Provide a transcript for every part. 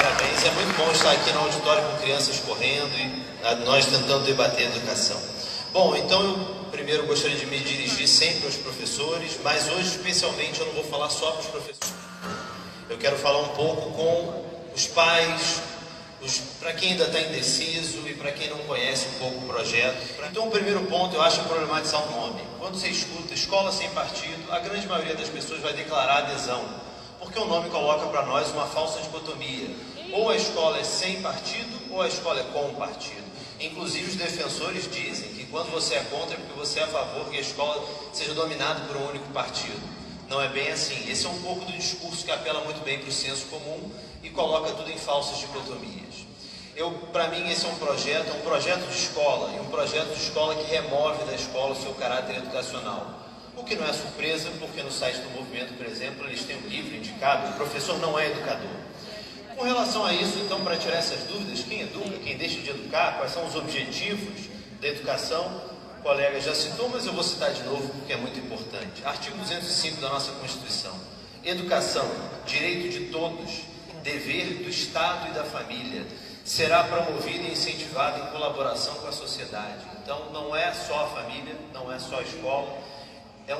Parabéns, é muito bom estar aqui no auditório com crianças correndo e nós tentando debater educação. Bom, então eu primeiro gostaria de me dirigir sempre aos professores, mas hoje especialmente eu não vou falar só para os professores. Eu quero falar um pouco com os pais, para quem ainda está indeciso e para quem não conhece um pouco o projeto. Então o primeiro ponto eu acho é problematizar o nome. Quando você escuta escola sem partido, a grande maioria das pessoas vai declarar adesão, porque o nome coloca para nós uma falsa dicotomia. Ou a escola é sem partido ou a escola é com partido. Inclusive os defensores dizem que quando você é contra é porque você é a favor que a escola seja dominada por um único partido. Não é bem assim. Esse é um pouco do discurso que apela muito bem para o senso comum e coloca tudo em falsas dicotomias. Para mim esse é um projeto de escola, e um projeto de escola que remove da escola o seu caráter educacional. O que não é surpresa, porque no site do movimento, por exemplo, eles têm um livro indicado, o professor não é educador. Com relação a isso, então, para tirar essas dúvidas, quem educa, quem deixa de educar, quais são os objetivos da educação, o colega já citou, mas eu vou citar de novo porque é muito importante. Artigo 205 da nossa Constituição. Educação, direito de todos, dever do Estado e da família, será promovida e incentivada em colaboração com a sociedade. Então, não é só a família, não é só a escola, é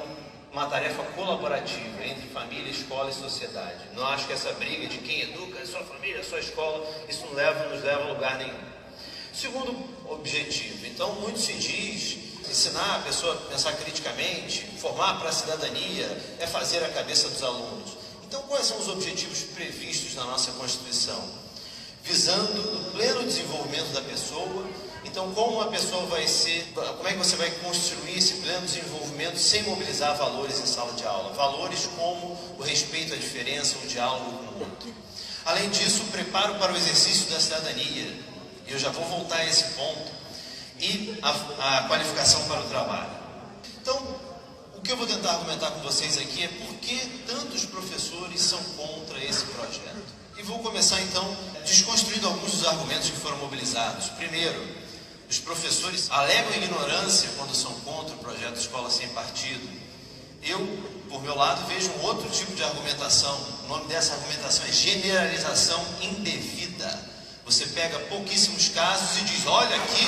uma tarefa colaborativa entre família, escola e sociedade. Não acho que essa briga de quem educa é só a família, é só a escola, isso não nos leva a lugar nenhum. Segundo objetivo, então, muito se diz, ensinar a pessoa a pensar criticamente, formar para a cidadania, é fazer a cabeça dos alunos. Então, quais são os objetivos previstos na nossa Constituição? Visando o pleno desenvolvimento da pessoa. Então, como é que você vai construir esse pleno desenvolvimento sem mobilizar valores em sala de aula? Valores como o respeito à diferença, o diálogo com o outro. Além disso, o preparo para o exercício da cidadania, eu já vou voltar a esse ponto, e a qualificação para o trabalho. Então, o que eu vou tentar argumentar com vocês aqui é por que tantos professores são contra esse projeto. E vou começar, então, desconstruindo alguns dos argumentos que foram mobilizados. Primeiro, os professores alegam ignorância quando são contra o projeto Escola Sem Partido. Eu, por meu lado, vejo um outro tipo de argumentação. O nome dessa argumentação é generalização indevida. Você pega pouquíssimos casos e diz, olha aqui,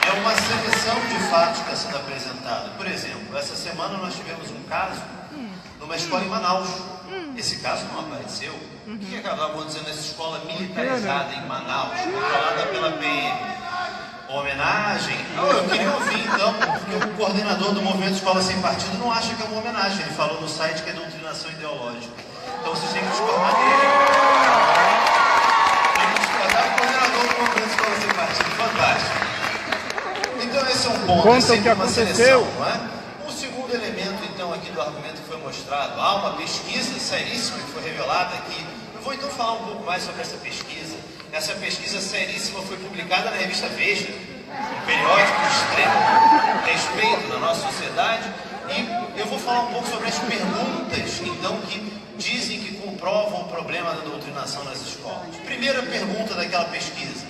é uma seleção de fatos que está sendo apresentada. Por exemplo, essa semana nós tivemos um caso numa escola em Manaus. Esse caso não apareceu. O que acabou acontecendo nessa escola militarizada em Manaus, controlada pela PM? Homenagem? Eu queria ouvir então, porque o coordenador do movimento Escola Sem Partido não acha que é uma homenagem. Ele falou no site que é doutrinação ideológica. Então vocês têm que discordar dele. Tem que discordar do coordenador do movimento Escola Sem Partido. Fantástico. Então esse é um ponto. Conta o que aconteceu. Não é? O segundo elemento, então, aqui do argumento que foi mostrado, há uma pesquisa seríssima que foi revelada aqui. Eu vou então falar um pouco mais sobre essa pesquisa. Essa pesquisa seríssima foi publicada na revista Veja, um periódico de extremo respeito na nossa sociedade, e eu vou falar um pouco sobre as perguntas, então, que dizem que comprovam o problema da doutrinação nas escolas. Primeira pergunta daquela pesquisa: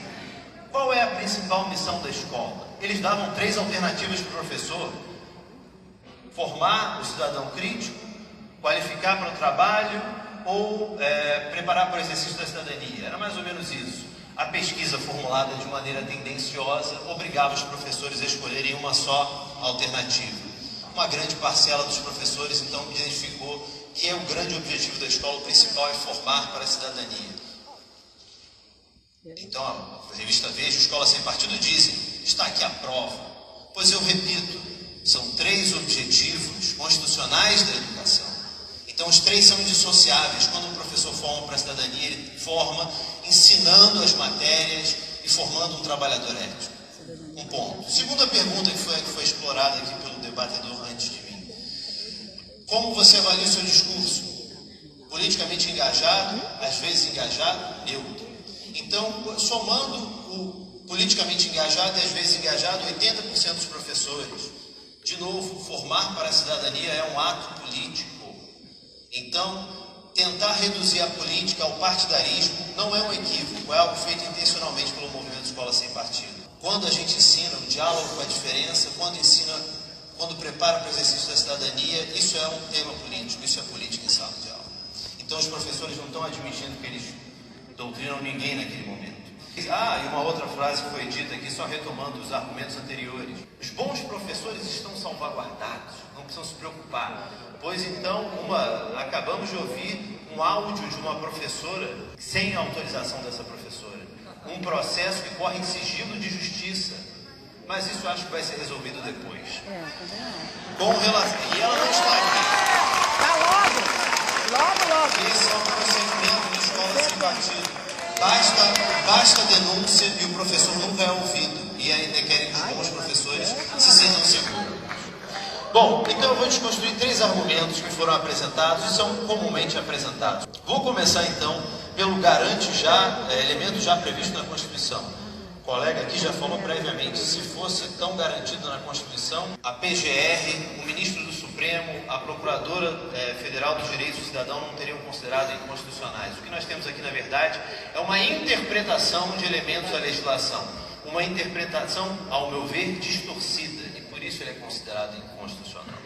qual é a principal missão da escola? Eles davam 3 alternativas para o professor: formar o cidadão crítico, qualificar para o trabalho ou preparar para o exercício da cidadania. Era mais ou menos isso. A pesquisa, formulada de maneira tendenciosa, obrigava os professores a escolherem uma só alternativa. Uma grande parcela dos professores, então, identificou que o grande objetivo da escola, o principal, é formar para a cidadania. Então, a revista Veja, Escola Sem Partido, dizem, está aqui a prova. Pois eu repito, são 3 objetivos constitucionais da educação. Então, os 3 são indissociáveis. Quando um professor forma para a cidadania, ele forma ensinando as matérias e formando um trabalhador ético. Um ponto. Segunda pergunta que foi explorada aqui pelo debatedor antes de mim. Como você avalia o seu discurso? Politicamente engajado, às vezes engajado, neutro. Então, somando o politicamente engajado e às vezes engajado, 80% dos professores. De novo, formar para a cidadania é um ato político. Então, tentar reduzir a política ao partidarismo não é um equívoco, é algo feito intencionalmente pelo movimento Escola Sem Partido. Quando a gente ensina o diálogo com a diferença, quando ensina quando prepara para o exercício da cidadania, isso é um tema político, isso é política em sala de aula. Então os professores não estão admitindo que eles doutrinam ninguém naquele momento. Ah, e uma outra frase que foi dita aqui, só retomando os argumentos anteriores. Os bons professores estão salvaguardados, não precisam se preocupar. Pois então, acabamos de ouvir um áudio de uma professora, sem autorização dessa professora. Um processo que corre em sigilo de justiça. Mas isso eu acho que vai ser resolvido depois. Com relação... E ela não está aqui. Está logo. Esse é um procedimento de escola sem partido. Basta a denúncia e o professor nunca é ouvido. E ainda querem que os bons professores se sintam seguros. Bom, então eu vou desconstruir 3 argumentos que foram apresentados e são comumente apresentados. Vou começar então pelo garante elemento já previsto na Constituição. O colega aqui já falou previamente, se fosse tão garantido na Constituição, a PGR, o ministro do Supremo, a Procuradora Federal dos Direitos do Cidadão não teriam considerado inconstitucionais. O que nós temos aqui, na verdade, é uma interpretação de elementos da legislação. Uma interpretação, ao meu ver, distorcida, e por isso ele é considerado inconstitucional.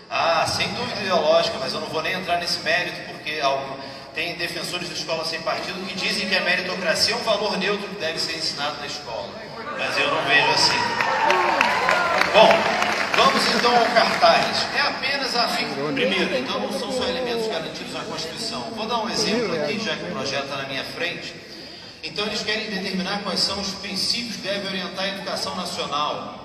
Ah, sem dúvida ideológica, mas eu não vou nem entrar nesse mérito, porque tem defensores da escola sem partido que dizem que a meritocracia é um valor neutro que deve ser ensinado na escola. Mas eu não vejo assim. Bom, vamos então ao cartaz. É apenas primeiro, então não são só elementos garantidos na Constituição. Vou dar um exemplo aqui, já que o projeto está na minha frente. Então eles querem determinar quais são os princípios que devem orientar a educação nacional.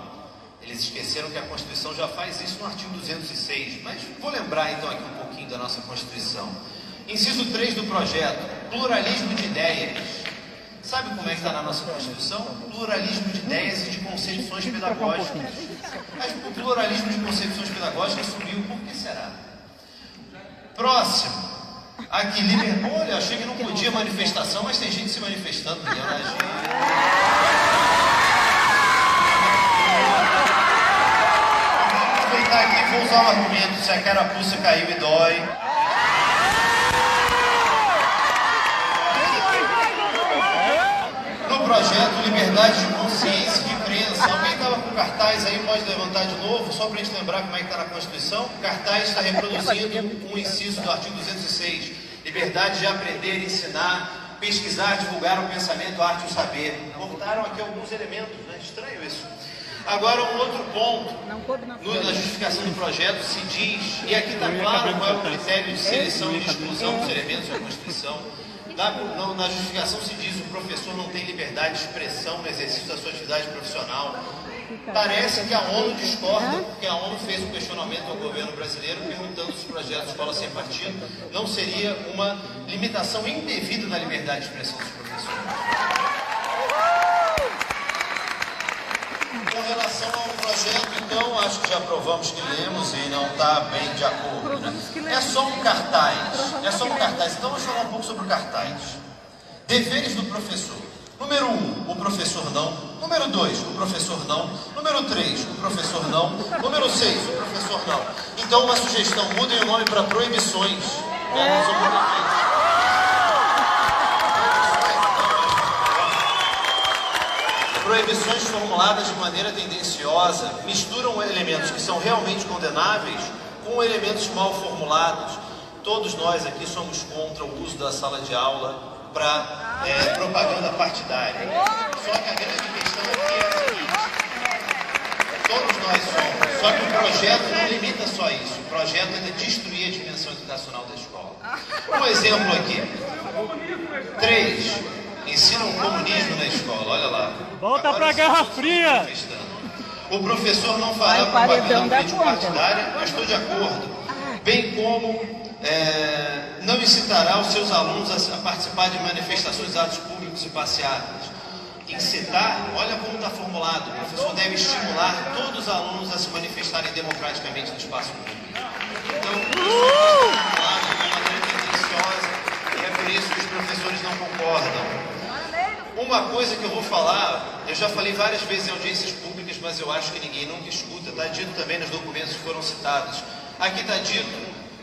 Eles esqueceram que a Constituição já faz isso no artigo 206, mas vou lembrar então aqui um pouquinho da nossa Constituição. Inciso 3 do projeto, pluralismo de ideias. Sabe como é que está na nossa Constituição? Pluralismo de ideias e de concepções pedagógicas. Mas o pluralismo de concepções pedagógicas subiu, por que será? Próximo. Aqui, olha, achei que não podia manifestação, mas tem gente se manifestando. Vou aproveitar aqui e vou usar o argumento, se a carapuça caiu e dói. No projeto Liberdade de Consciência e de Crença, alguém estava com cartaz aí, pode levantar de novo, só para a gente lembrar como é que está na Constituição. O cartaz está reproduzindo um inciso do artigo 206. Liberdade de aprender, ensinar, pesquisar, divulgar o pensamento, a arte e o saber. Cortaram aqui alguns elementos, né? Estranho isso. Agora, um outro ponto, na justificação do projeto se diz, e aqui está claro qual é o critério de seleção e de exclusão dos elementos da Constituição. Na justificação se diz que o professor não tem liberdade de expressão no exercício da sua atividade profissional. Parece que a ONU discorda, porque a ONU fez um questionamento ao governo brasileiro perguntando se o projeto de escola sem partido não seria uma limitação indevida na liberdade de expressão dos professores. Com relação ao projeto, então, acho que já provamos que lemos e não está bem de acordo, né? É só um cartaz. Então, vamos falar um pouco sobre o cartaz. Deveres do professor. Número 1, o professor não. Número 2, o professor não. Número 3, o professor não. Número 6, o professor não. Então, uma sugestão, mudem o nome para proibições. Proibições formuladas de maneira tendenciosa misturam elementos que são realmente condenáveis com elementos mal formulados. Todos nós aqui somos contra o uso da sala de aula para propaganda partidária. Só que a grande questão aqui é a seguinte: todos nós somos, só que o projeto não limita só isso. O projeto é de destruir a dimensão educacional da escola. Um exemplo aqui. 3. Ensinam o comunismo na escola, olha lá. Volta para a Guerra Fria! O professor não fará propaganda político-partidária, eu estou de acordo. Bem como não incitará os seus alunos a participar de manifestações, atos públicos e passeatas. Incitar, olha como está formulado, o professor deve estimular todos os alunos a se manifestarem democraticamente no espaço público. Então, isso está formulado de uma maneira tendenciosa e é por isso que os professores não concordam. Uma coisa que eu vou falar, eu já falei várias vezes em audiências públicas, mas eu acho que ninguém nunca escuta, está dito também nos documentos que foram citados. Aqui está dito,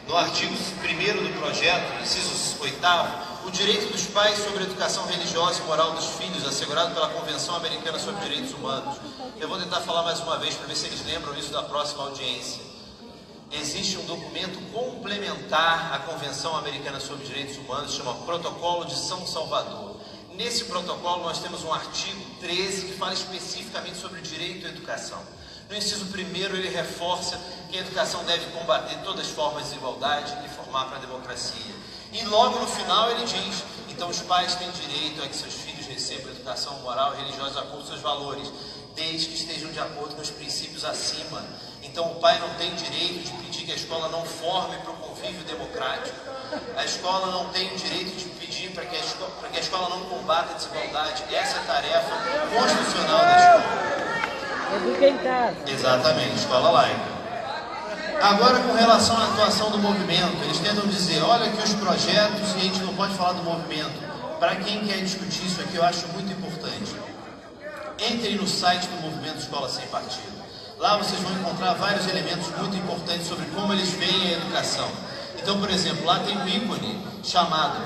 no artigo 1º do projeto, inciso 8º, O direito dos pais sobre a educação religiosa e moral dos filhos, assegurado pela Convenção Americana sobre Direitos Humanos. Eu vou tentar falar mais uma vez para ver se eles lembram isso da próxima audiência. Existe um documento complementar à Convenção Americana sobre Direitos Humanos, chama Protocolo de São Salvador. Nesse protocolo nós temos um artigo 13 que fala especificamente sobre o direito à educação. No inciso 1º ele reforça que a educação deve combater todas as formas de desigualdade e formar para a democracia. E logo no final ele diz, então os pais têm direito a que seus filhos recebam educação moral e religiosa de acordo com seus valores, desde que estejam de acordo com os princípios acima. Então o pai não tem direito de pedir que a escola não forme para o convívio democrático. A escola não tem o direito de pedir para que a escola não combata a desigualdade. Essa é a tarefa constitucional da escola. Educa em casa. Exatamente, escola laica. Agora, com relação à atuação do movimento, eles tentam dizer, olha que os projetos, e a gente não pode falar do movimento, para quem quer discutir isso aqui, eu acho muito importante. Entrem no site do Movimento Escola Sem Partido. Lá vocês vão encontrar vários elementos muito importantes sobre como eles veem a educação. Então, por exemplo, lá tem um ícone chamado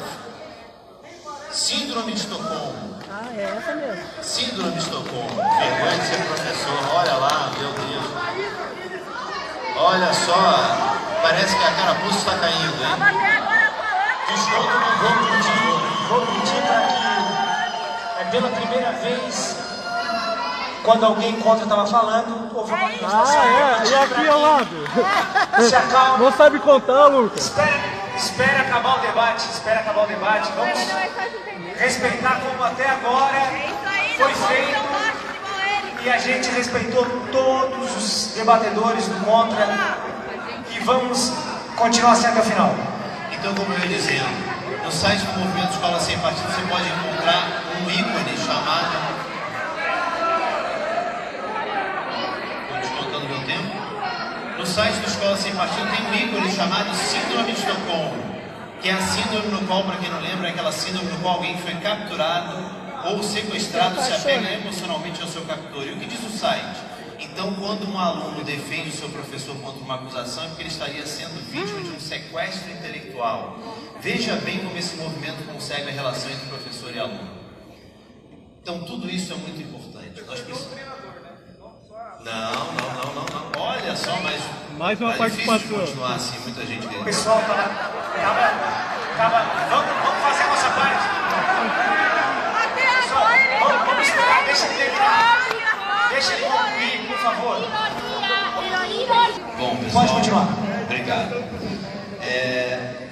Síndrome de Estocolmo. Ah, é essa mesmo. Síndrome de Estocolmo. Vergonha de ser professor. Olha lá, meu Deus. Olha só, parece que a carapuça está caindo, hein? Desculpa, vou pedir para que, pela primeira vez, quando alguém contra estava falando, houve uma manifestação. E aqui ao lado? Se acalma. Não sabe contar, Lucas? Espera acabar o debate, Vamos respeitar como até agora foi feito. E a gente respeitou todos os debatedores do contra e vamos continuar assim até o final. Então, como eu ia dizendo, no site do Movimento Escola Sem Partido você pode encontrar um ícone chamado... Estou descontando meu tempo. No site do Escola Sem Partido tem um ícone chamado Síndrome de Estocolmo, que é a síndrome no qual, para quem não lembra, é aquela síndrome no qual alguém foi capturado ou sequestrado se apega emocionalmente ao seu captor. E o que diz o site? Então, quando um aluno defende o seu professor contra uma acusação, é porque ele estaria sendo vítima de um sequestro intelectual. Veja bem como esse movimento consegue a relação entre professor e aluno. Então, tudo isso é muito importante. Nós precisamos... Não. Olha só, mas... Mais uma participação. É difícil de continuar assim, muita gente... O pessoal vamos fazer a nossa parte. Vamos esperar, deixa ele terminar. Deixa ele concluir, por favor. Bom, pessoal, pode continuar. Obrigado.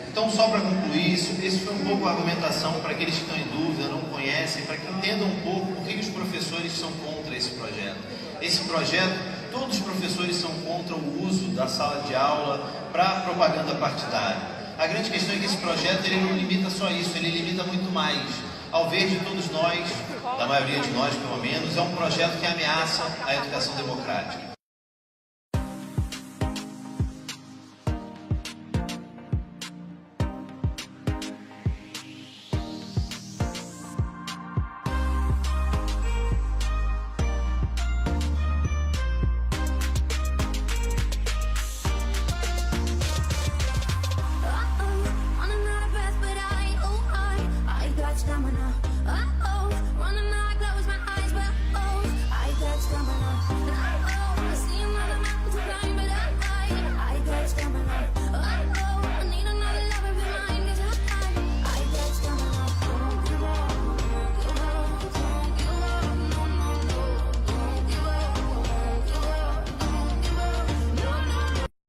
Então, só para concluir, esse foi um pouco a argumentação para aqueles que estão em dúvida, não conhecem, para que entendam um pouco por que os professores são contra esse projeto. Esse projeto, todos os professores são contra o uso da sala de aula para propaganda partidária. A grande questão é que esse projeto ele não limita só isso, ele limita muito mais. Ao ver de todos nós, da maioria de nós pelo menos, é um projeto que ameaça a educação democrática.